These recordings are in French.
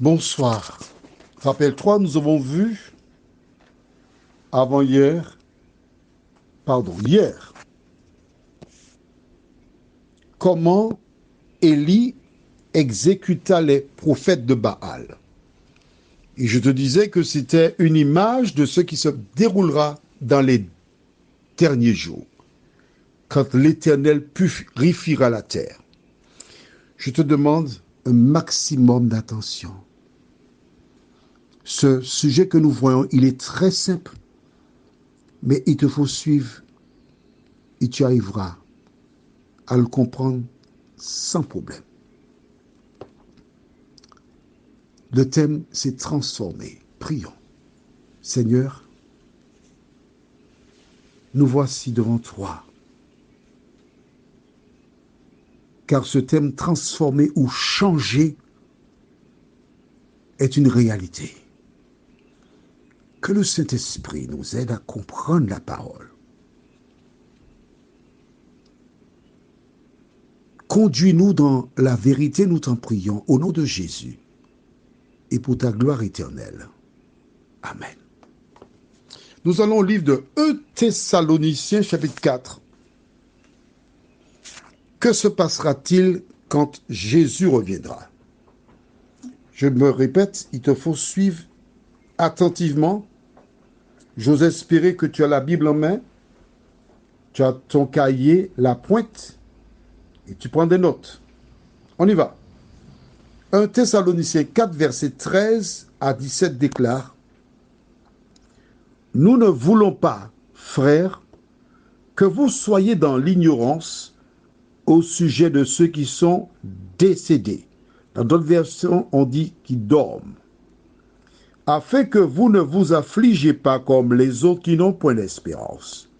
Bonsoir. Rappelle-toi, nous avons vu hier, comment Élie exécuta les prophètes de Baal. Et je te disais que c'était une image de ce qui se déroulera dans les derniers jours, quand l'Éternel purifiera la terre. Je te demande un maximum d'attention. Ce sujet que nous voyons, il est très simple, mais il te faut suivre et tu arriveras à le comprendre sans problème. Le thème s'est transformé. Prions. Seigneur, nous voici devant toi. Car ce thème transformé ou changé est une réalité. Que le Saint-Esprit nous aide à comprendre la parole. Conduis-nous dans la vérité, nous t'en prions, au nom de Jésus, et pour ta gloire éternelle. Amen. Nous allons au livre de 1 Thessaloniciens, chapitre 4. Que se passera-t-il quand Jésus reviendra? Je me répète, il te faut suivre attentivement. J'ose espérer que tu as la Bible en main, tu as ton cahier, la pointe, et tu prends des notes. On y va. 1 Thessaloniciens 4, verset 13 à 17 déclare: Nous ne voulons pas, frères, que vous soyez dans l'ignorance au sujet de ceux qui sont décédés. Dans d'autres versions, on dit qui dorment. Afin que vous ne vous affligez pas comme les autres qui n'ont point d'espérance.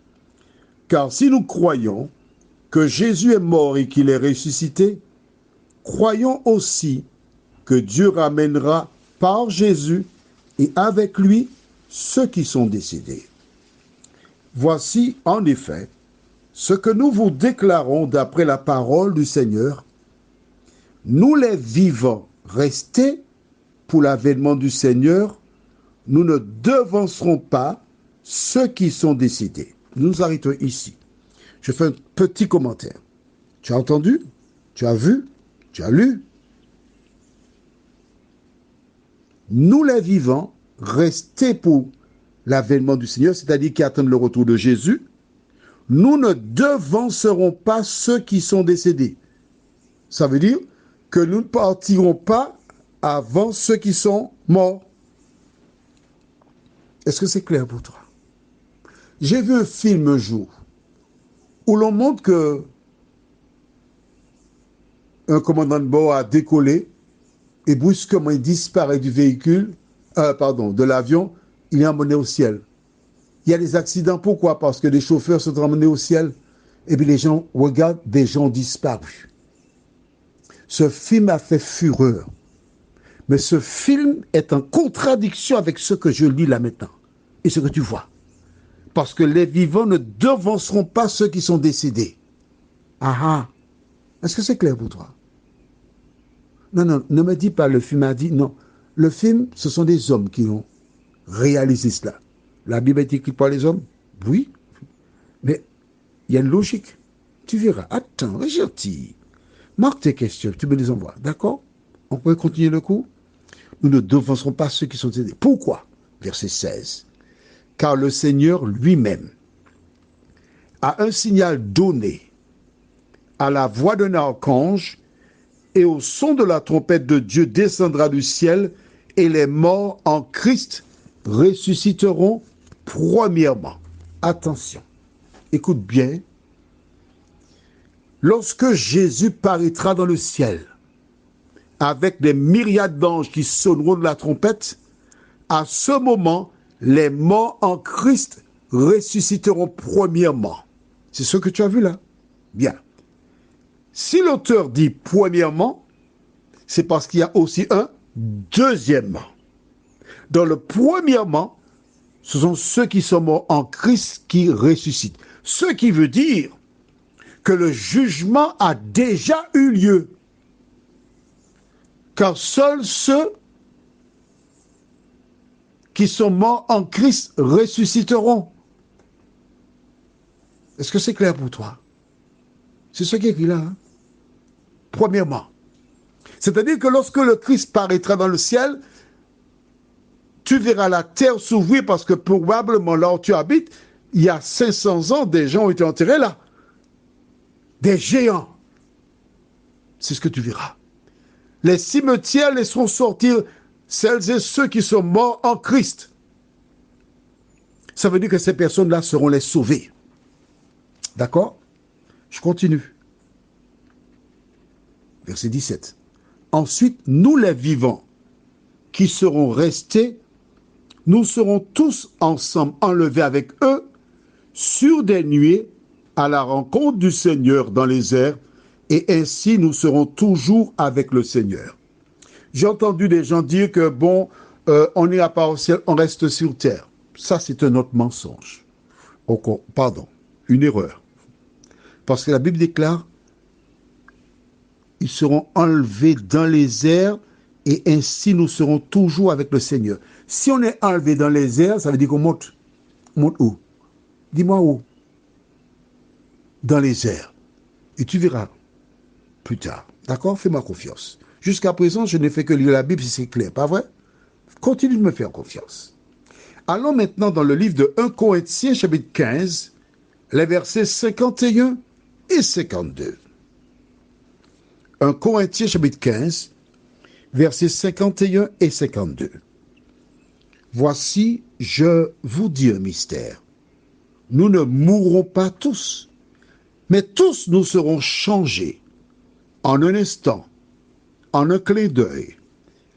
Car si nous croyons que Jésus est mort et qu'il est ressuscité, croyons aussi que Dieu ramènera par Jésus et avec lui ceux qui sont décédés. Voici en effet ce que nous vous déclarons d'après la parole du Seigneur. Nous les vivants restés pour l'avènement du Seigneur, nous ne devancerons pas ceux qui sont décédés. Nous arrêtons ici. Je fais un petit commentaire. Tu as entendu? Tu as vu? Tu as lu? Nous les vivants, restés pour l'avènement du Seigneur, c'est-à-dire qui attendent le retour de Jésus, nous ne devancerons pas ceux qui sont décédés. Ça veut dire que nous ne partirons pas avant ceux qui sont morts. Est-ce que c'est clair pour toi? J'ai vu un film un jour où l'on montre que un commandant de bord a décollé et brusquement il disparaît du véhicule, de l'avion, il est emmené au ciel. Il y a des accidents, pourquoi? Parce que les chauffeurs sont emmenés au ciel et puis les gens regardent des gens disparus. Ce film a fait fureur. Mais ce film est en contradiction avec ce que je lis là maintenant et ce que tu vois. Parce que les vivants ne devanceront pas ceux qui sont décédés. Ah ah. Est-ce que c'est clair pour toi? Non, ne me dis pas le film a dit, non. Le film, ce sont des hommes qui ont réalisé cela. La Bible est écrite par les hommes? Oui. Mais il y a une logique. Tu verras. Attends, gentil. Marque tes questions, tu me les envoies. D'accord? On peut continuer le cours? Nous ne devancerons pas ceux qui sont décédés. Pourquoi? Verset 16. Car le Seigneur lui-même a un signal donné à la voix d'un archange et au son de la trompette de Dieu descendra du ciel et les morts en Christ ressusciteront premièrement. Attention, écoute bien. Lorsque Jésus paraîtra dans le ciel, avec des myriades d'anges qui sonneront de la trompette, à ce moment, les morts en Christ ressusciteront premièrement. C'est ce que tu as vu là? Bien. Si l'auteur dit premièrement, c'est parce qu'il y a aussi un deuxièmement. Dans le premièrement, ce sont ceux qui sont morts en Christ qui ressuscitent. Ce qui veut dire que le jugement a déjà eu lieu. Car seuls ceux qui sont morts en Christ ressusciteront. Est-ce que c'est clair pour toi? C'est ce qui est écrit là. Hein? Premièrement. C'est-à-dire que lorsque le Christ paraîtra dans le ciel, tu verras la terre s'ouvrir parce que probablement là où tu habites, il y a 500 ans, des gens ont été enterrés là. Des géants. C'est ce que tu verras. Les cimetières laisseront sortir celles et ceux qui sont morts en Christ. Ça veut dire que ces personnes-là seront les sauvées. D'accord? Je continue. Verset 17. Ensuite, nous les vivants qui serons restés, nous serons tous ensemble enlevés avec eux sur des nuées à la rencontre du Seigneur dans les airs, et ainsi nous serons toujours avec le Seigneur. J'ai entendu des gens dire que bon, on n'ira pas au ciel, on reste sur terre. Ça, c'est un autre mensonge. Pardon, une erreur. Parce que la Bible déclare, ils seront enlevés dans les airs et ainsi nous serons toujours avec le Seigneur. Si on est enlevé dans les airs, ça veut dire qu'on monte. On monte où? Dis-moi où? Dans les airs. Et tu verras plus tard. D'accord? Fais-moi confiance. Jusqu'à présent, je n'ai fait que lire la Bible si c'est clair. Pas vrai? Continue de me faire confiance. Allons maintenant dans le livre de 1 Corinthiens, chapitre 15, les versets 51 et 52. 1 Corinthiens, chapitre 15, versets 51 et 52. Voici, je vous dis un mystère. Nous ne mourrons pas tous, mais tous nous serons changés en un instant, en un clin d'œil,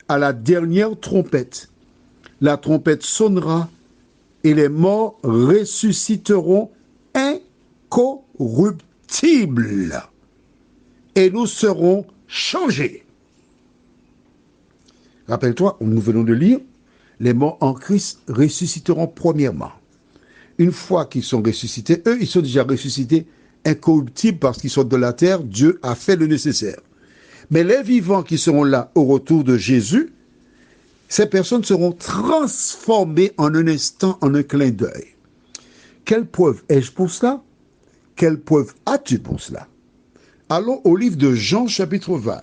à la dernière trompette. La trompette sonnera et les morts ressusciteront incorruptibles et nous serons changés. Rappelle-toi, nous venons de lire, les morts en Christ ressusciteront premièrement. Une fois qu'ils sont ressuscités, eux, ils sont déjà ressuscités incorruptibles parce qu'ils sont de la terre, Dieu a fait le nécessaire. Mais les vivants qui seront là au retour de Jésus, ces personnes seront transformées en un instant, en un clin d'œil. Quelle preuve ai-je pour cela? Quelle preuve as-tu pour cela? Allons au livre de Jean chapitre 20.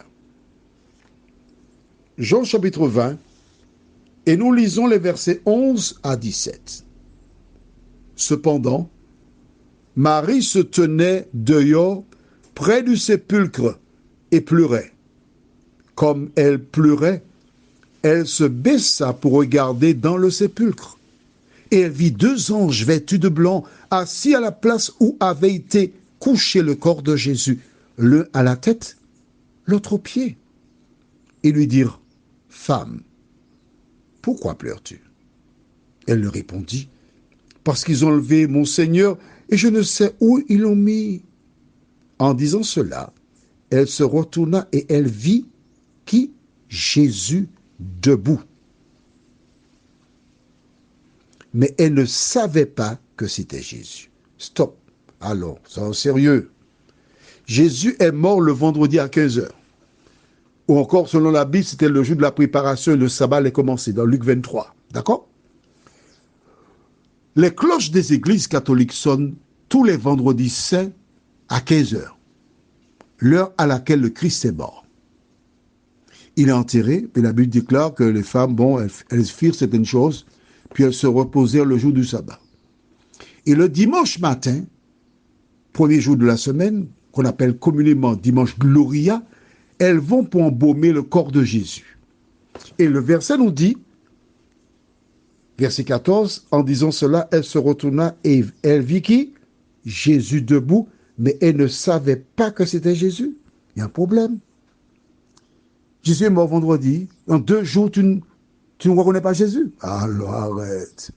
Jean chapitre 20, et nous lisons les versets 11 à 17. Cependant, Marie se tenait dehors près du sépulcre et pleurait. Comme elle pleurait, elle se baissa pour regarder dans le sépulcre. Et elle vit deux anges vêtus de blanc, assis à la place où avait été couché le corps de Jésus, l'un à la tête, l'autre aux pieds. Et lui dirent, « Femme, pourquoi pleures-tu » Elle leur répondit, « Parce qu'ils ont enlevé mon Seigneur, et je ne sais où ils l'ont mis. » En disant cela, elle se retourna et elle vit qui? Jésus debout. Mais elle ne savait pas que c'était Jésus. Stop. Alors, c'est en sérieux. Jésus est mort le vendredi à 15h. Ou encore, selon la Bible, c'était le jour de la préparation et le sabbat allait commencer, dans Luc 23. D'accord? Les cloches des églises catholiques sonnent tous les vendredis saints à 15h, l'heure à laquelle le Christ est mort. Il est enterré, et la Bible déclare que les femmes, bon, elles firent certaines choses, puis elles se reposèrent le jour du sabbat. Et le dimanche matin, premier jour de la semaine, qu'on appelle communément dimanche Gloria, elles vont pour embaumer le corps de Jésus. Et le verset nous dit, verset 14, en disant cela, elle se retourna et elle vit qui? Jésus debout, mais elle ne savait pas que c'était Jésus. Il y a un problème. Jésus est mort vendredi. En 2 jours, tu ne reconnais pas Jésus? Alors arrête.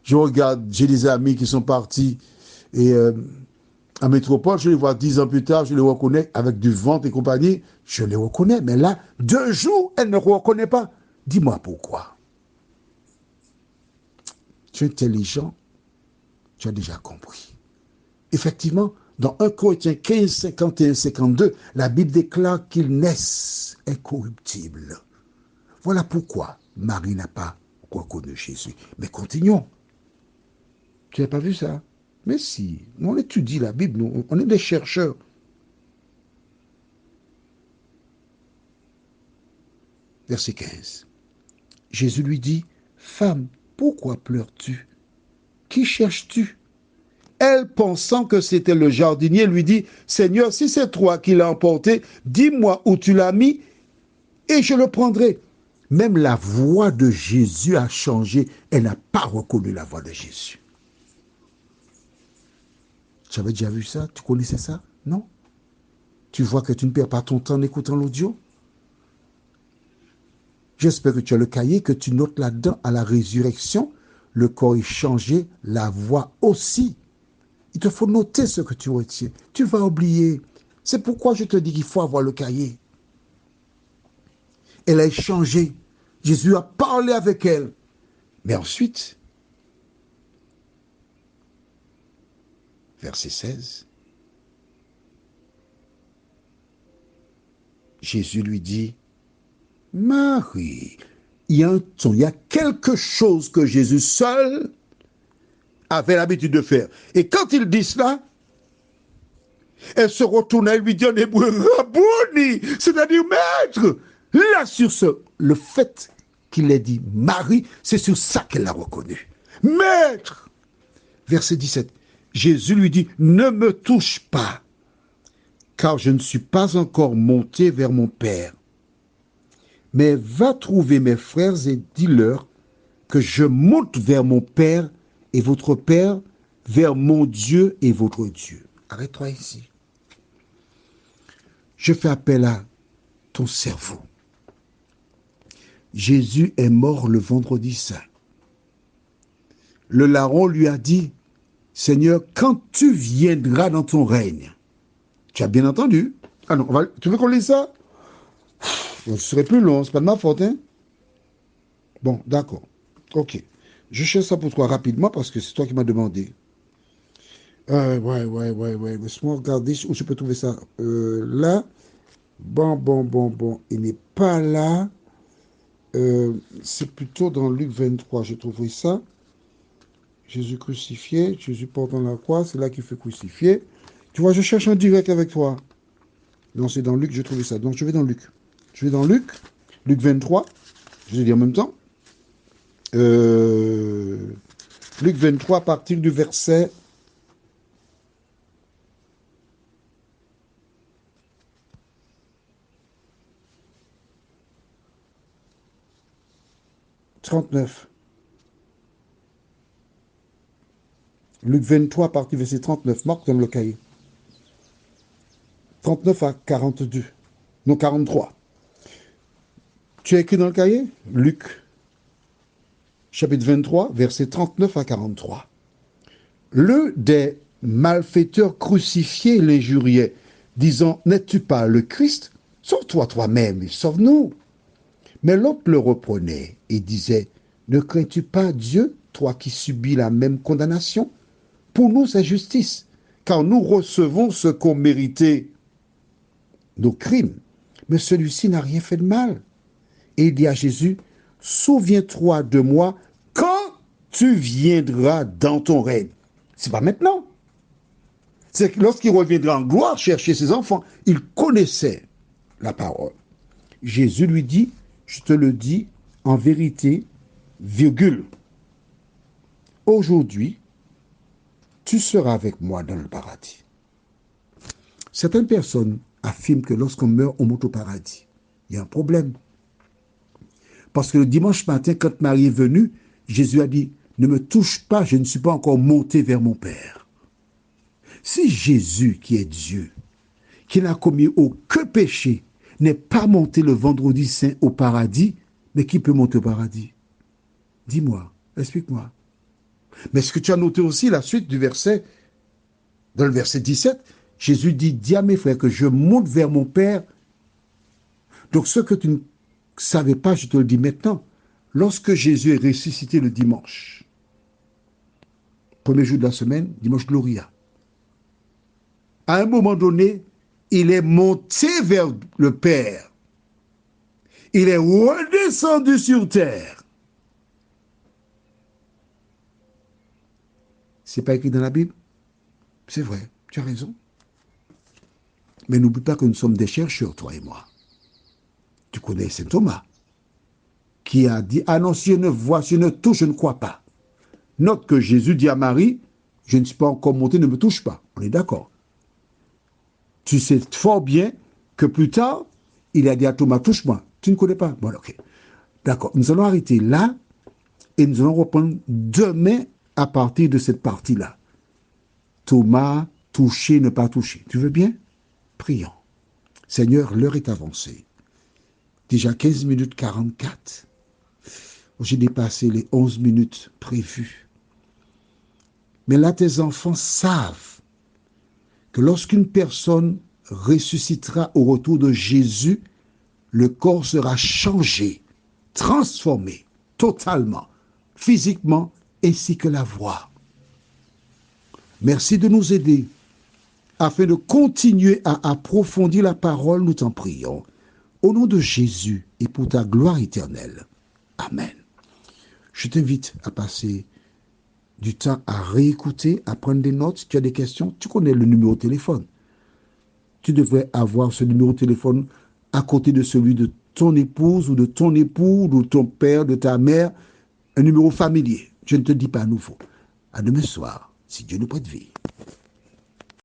Je regarde, j'ai des amis qui sont partis et en métropole, je les vois 10 ans plus tard, je les reconnais avec du ventre et compagnie, je les reconnais. Mais là, 2 jours, elle ne reconnaît pas. Dis-moi pourquoi. Tu es intelligent, tu as déjà compris. Effectivement, dans 1 Corinthiens 15, 51, 52, la Bible déclare qu'ils naissent incorruptibles. Voilà pourquoi Marie n'a pas reconnu Jésus. Mais continuons. Tu n'as pas vu ça? Mais si, nous on étudie la Bible, nous, on est des chercheurs. Verset 15. Jésus lui dit, femme, pourquoi pleures-tu? Qui cherches-tu? Elle, pensant que c'était le jardinier, lui dit, Seigneur, si c'est toi qui l'as emporté, dis-moi où tu l'as mis et je le prendrai. Même la voix de Jésus a changé. Elle n'a pas reconnu la voix de Jésus. Tu avais déjà vu ça? Tu connaissais ça? Non? Tu vois que tu ne perds pas ton temps en écoutant l'audio? J'espère que tu as le cahier, que tu notes là-dedans, à la résurrection, le corps est changé, la voix aussi. Il te faut noter ce que tu retiens. Tu vas oublier. C'est pourquoi je te dis qu'il faut avoir le cahier. Elle a échangé. Jésus a parlé avec elle. Mais ensuite, verset 16, Jésus lui dit, Marie, il y a quelque chose que Jésus seul avait l'habitude de faire. Et quand il dit cela, elle se retourne et lui dit en hébreu, Rabouni, c'est-à-dire maître. Là, sur le fait qu'il ait dit Marie, c'est sur ça qu'elle l'a reconnu. Maître. Verset 17. Jésus lui dit, ne me touche pas, car je ne suis pas encore monté vers mon Père. Mais va trouver mes frères et dis-leur que je monte vers mon Père et votre Père, vers mon Dieu et votre Dieu. Arrête-toi ici. Je fais appel à ton cerveau. Jésus est mort le vendredi saint. Le larron lui a dit, Seigneur, quand tu viendras dans ton règne, tu as bien entendu? Ah non, tu veux qu'on lise ça? Ce serait plus long, c'est pas de ma faute, hein? Bon, d'accord. Ok. Je cherche ça pour toi rapidement parce que c'est toi qui m'as demandé. Ouais. Laisse-moi regarder où je peux trouver ça. Là. Bon. Il n'est pas là. C'est plutôt dans Luc 23, j'ai trouvé ça. Jésus crucifié, Jésus portant la croix, c'est là qu'il fait crucifier. Tu vois, je cherche en direct avec toi. Non, c'est dans Luc, j'ai trouvé ça. Donc, je vais dans Luc. Luc 23, je vais dire en même temps. Luc 23, à partir du verset 39. Luc 23, à partir du verset 39. Marc, donne le cahier. 39 à 42. Non, 43. Tu as écrit dans le cahier? Luc, chapitre 23, verset 39 à 43. L'un des malfaiteurs crucifiés l'injuriait, disant, n'es-tu pas le Christ? Sauve-toi toi-même et sauve-nous. Mais l'autre le reprenait et disait, ne crains-tu pas Dieu, toi qui subis la même condamnation? Pour nous, c'est justice, car nous recevons ce qu'ont mérité nos crimes. Mais celui-ci n'a rien fait de mal. Et il dit à Jésus, souviens-toi de moi quand tu viendras dans ton règne. C'est pas maintenant. C'est que lorsqu'il reviendra en gloire chercher ses enfants, il connaissait la parole. Jésus lui dit, je te le dis en vérité, virgule, aujourd'hui, tu seras avec moi dans le paradis. Certaines personnes affirment que lorsqu'on meurt, on monte au paradis. Il y a un problème. Parce que le dimanche matin, quand Marie est venue, Jésus a dit, ne me touche pas, je ne suis pas encore monté vers mon Père. Si Jésus, qui est Dieu, qui n'a commis aucun péché, n'est pas monté le vendredi saint au paradis, mais qui peut monter au paradis? Dis-moi, explique-moi. Mais ce que tu as noté aussi, la suite du verset, dans le verset 17, Jésus dit, dis à mes frères que je monte vers mon Père. Donc ce que tu ne savais pas, je te le dis maintenant. Lorsque Jésus est ressuscité le dimanche, premier jour de la semaine, dimanche Gloria, à un moment donné, il est monté vers le Père. Il est redescendu sur terre. c'est pas écrit dans la Bible. C'est vrai, tu as raison. Mais n'oublie pas que nous sommes des chercheurs, toi et moi. Tu connais Saint Thomas, qui a dit, ah non, si je ne vois, si je ne touche, je ne crois pas. Note que Jésus dit à Marie, je ne suis pas encore monté, ne me touche pas. On est d'accord. Tu sais fort bien que plus tard, il a dit à Thomas, touche-moi. Tu ne connais pas. Bon, ok. D'accord. Nous allons arrêter là et nous allons reprendre demain à partir de cette partie-là. Thomas, toucher, ne pas toucher. Tu veux bien? Prions. Seigneur, l'heure est avancée. Déjà 15 minutes 44. J'ai dépassé les 11 minutes prévues. Mais là, tes enfants savent que lorsqu'une personne ressuscitera au retour de Jésus, le corps sera changé, transformé totalement, physiquement, ainsi que la voix. Merci de nous aider afin de continuer à approfondir la parole, nous t'en prions. Au nom de Jésus et pour ta gloire éternelle. Amen. Je t'invite à passer du temps à réécouter, à prendre des notes. Si tu as des questions, tu connais le numéro de téléphone. Tu devrais avoir ce numéro de téléphone à côté de celui de ton épouse ou de ton époux, ou de ton père, de ta mère, un numéro familier. Je ne te dis pas à nouveau. À demain soir, si Dieu nous prête vie.